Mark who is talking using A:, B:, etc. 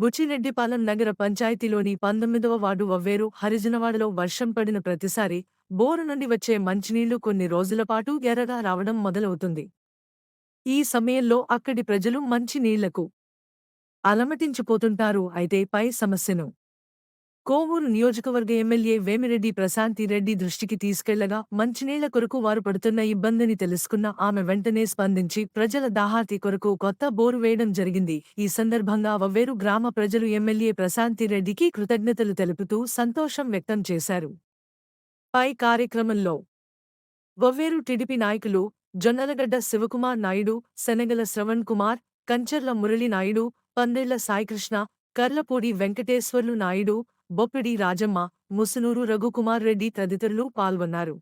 A: బుచ్చిరెడ్డిపాలెం నగర పంచాయతీలోని 19వ వార్డు వవ్వేరు హరిజనవాడలో వర్షం పడిన ప్రతిసారి బోరు నుండి వచ్చే మంచినీళ్లు కొన్ని రోజులపాటు ఎర్రగా రావడం మొదలవుతుంది. ఈ సమయంలో అక్కడి ప్రజలు మంచినీళ్లకు అలమటించిపోతుంటారు. అయితే పై సమస్యను కోవూరు నియోజకవర్గ ఎమ్మెల్యే వేమిరెడ్డి ప్రశాంతిరెడ్డి దృష్టికి తీసుకెళ్లగా మంచినీళ్ల కొరకు వారు పడుతున్న ఇబ్బందిని తెలుసుకున్న ఆమె వెంటనే స్పందించి ప్రజల దాహార్తి కొరకు కొత్త బోరు వేయడం జరిగింది. ఈ సందర్భంగా వవ్వేరు గ్రామ ప్రజలు ఎమ్మెల్యే ప్రశాంతిరెడ్డికి కృతజ్ఞతలు తెలుపుతూ సంతోషం వ్యక్తం చేశారు. పై కార్యక్రమంలో వవ్వేరు టీడీపీ నాయకులు జొన్నలగడ్డ శివకుమార్ నాయుడు, శనగల శ్రవణ్ కుమార్, కంచర్ల మురళి నాయుడు, పందేళ్ల సాయికృష్ణ, కర్లపూడి వెంకటేశ్వర్లు నాయుడు, బొప్పిడి రాజమ్మ, ముసునూరు రఘుకుమార్ రెడ్డి తదితరులు పాల్గొన్నారు.